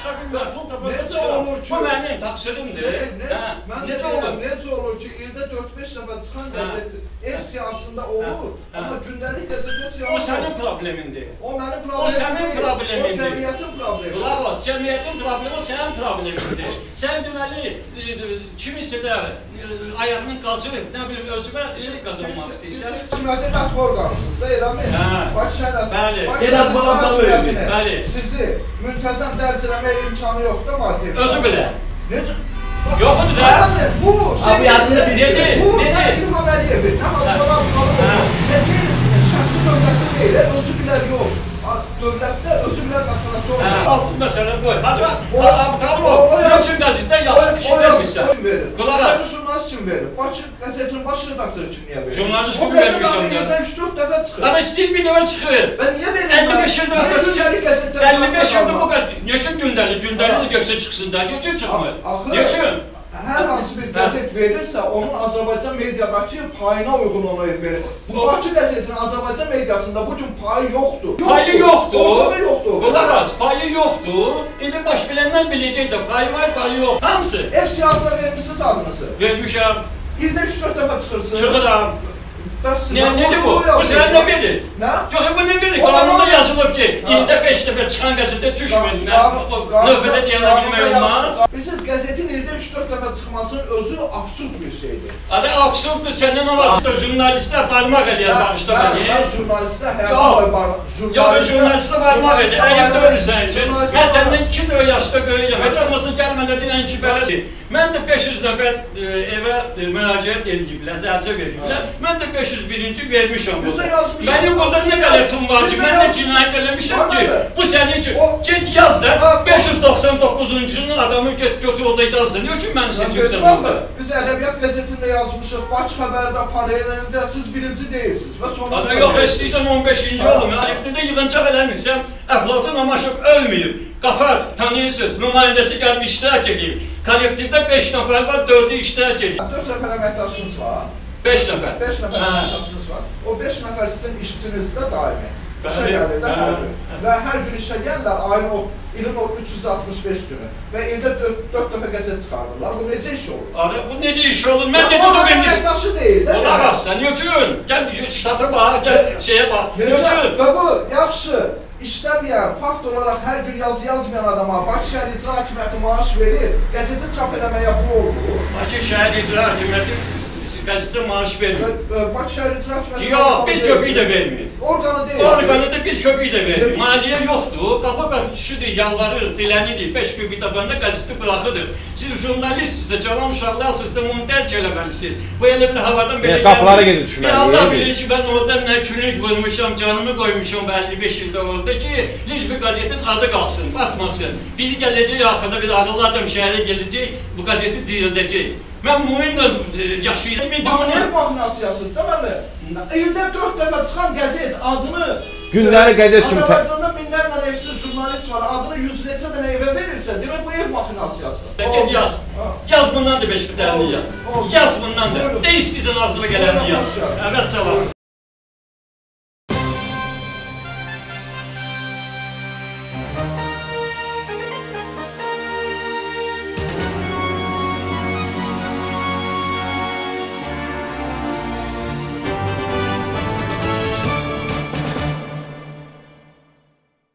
çıxa bilmir, pul tapanda Necə çıxıram. olur ki? Bu mənim taksirimdir. Necə olur? Necə olur ki, ildə 4-5 dəfə çıxan qəzet ev siyasında olur, amma gündəlik qəzetdə siyasında O sənin problemindir. O mənim O problemim sənin deyil, problemindir. o cəmiyyətin problemi. Qulaq as, cəmiyyətin problemi sənin problemindir. Sən deməli, kimisə də ayağının qazıyıb, nə bilim, özümə şey qazanmaq istəyirsən. Hakimiyyətin rəhbər orqanısınız da, eləmi? Bakı şəhər Bəli. Biraz bana verin. Bəli. Sizi müntəzəm dərc eləməyə imkanı yoxdur maddi. Özü bilə. Necə? Yoxdur da. Bu Abi yazında biz dedi. Bu nə İlham Əliyevi, nə Hacıqadan Xanım, nə qeyrisinin şəxsi dövləti deyil, özü bilər yox. Dövlətdə özü bilər məsələsi olmur. Altı məsələ bu. Abtalov, nə üçün qəzetdən yaxşı fikir vermişsən? Qulaq as. Qəzet jurnalist kim verir? Bakı qəzetinin baş redaktoru kim niyə verir? Jurnalist kimi vermişəm ya. O qəzet 3-4 dəfə çıxır. Ana istəyir bir dəfə çıxır. Ben niyə verirəm? 55 ildə ötəsi gündəlik qəzetlər? 55 ildə bu qədər. Neçün gündəlik də göksə çıxsın da, neçün çıxmır? Neçün? Hər hansı bir qəzet verirsə, onun Azərbaycan mediadakı payına uyğun onu verir. Bu Bakı qəzetinin Azərbaycan mediasında bu gün payı yoxdur. Payı yoxdur. Ortada yoxdur. Qulaq as, payı yoxdur. İndi baş bilənlər biləcək də, payı var, payı yox. Hamısı. Ev siyasına vermişsiniz adınızı. Vermişəm. İldə 3-4 dəfə çıxırsınız. Çıxıram. Nedir bu? Bu sənə nə verir? Nə? Yox, bu nə verir? Qanunda yazılıb ki, ildə 5 dəfə çıxan qəzetə düşmür. Növbədə deyənə bilmək olmaz. Bilirsiniz, qəzetin ildə 3-4 dəfə çıxmasının özü absurd bir şeydir. Adı absurddur, səndən olacaq. Jurnalistlər barmaq eləyər bağışda məni. Mən jurnalistlər həyatı barmaq. Yox, jurnalistlər barmaq eləyər. Əyib döyürsən üçün. Mən səndən 2 də yaşda böyüyəm. Heç olmasın gəl mənə deyən ki, belədir. Mən də 500 nəfər evə müraciət ediblər, zərcə veriblər. Mən də 501-ci vermişəm burada. Mənim burada nə qələtim var ki, mən də cinayət eləmişəm ki, bu sənin üçün. Get yaz da, 599-cunun adamı götür orada yaz da. Niyə ki, məni seçirsən orada? Biz ədəbiyyat qəzetində yazmışıq, Bakı xəbərdə, paralellərində siz birinci deyilsiniz. Ada yox, istəyirsən 15-ci olum. Aliftirdə yığıncaq eləmişsəm, Əflatun Amaşov ölməyib. Qafar, tanıyırsınız, nümayəndəsi gəlib iştirak edib. Kollektivdə 5 nəfər var, 4-ü iştirak edib. 4 nəfər əməkdaşınız var. 5 nəfər. 5 nəfər əməkdaşınız var. O 5 nəfər sizin işçinizdə daimi. İşə gəlir də hər gün. Və hər gün işə gəlirlər, ilin o 365 günü. Və ildə 4 dəfə qəzet çıxarırlar. Bu necə iş olur? Bu necə iş olur? Mən dedim o gün... Əməkdaşı deyil də. Qulaq as, sən yoxun. Gəl ştatı bax, gəl şeyə bax. Yoxun. Və bu yaxşı. İşləməyən, fakt olaraq hər gün yazı yazmayan adama Bakı şəhər icra hakimiyyəti maaş verir, qəzeti çap eləməyə pul olur. Bakı şəhər icra hakimiyyəti qəzetə maaş vermir. Bakı şəhər icra hakimiyyəti... Yox, bir köpük də vermir. Orqanı deyil. Orqanı da bir köpük də vermir. Maliyyə yoxdur, qapı-qapı düşüdür, yalvarır, dilənidir, 5 köpük tapanda qəzeti bıraxıdır. Siz jurnalistsizsə, cavan uşaqlarsınızsa, onu dərk eləməlisiniz. Bu elə bir havadan belə gəlmir. Qapılara gedib düşməli. Allah bilir ki, mən orada nə külük vurmuşam, canımı qoymuşam 55 ildə orada ki, heç bir qəzetin adı qalsın, batmasın. Biri gələcək yaxında, bir ağıllı adam şəhərə gələcək, bu qəzeti dirildəcək. Mən bununla yaşayacağım. Mahniyyə mahnasiyası, deməli, ildə 4 dəfə çıxan qəzet adını... Gündəlik qəzet kimi... Azərbaycanda minlərlə evsiz jurnalist var, adını 100 neçə dənə evə verirsə, demək bu ev mahnasiyası. Ged yaz. Yaz bundan da 5 bir dənəni yaz. Yaz bundan da. Ne istəyirsən ağzına gələni yaz. Evet, salam.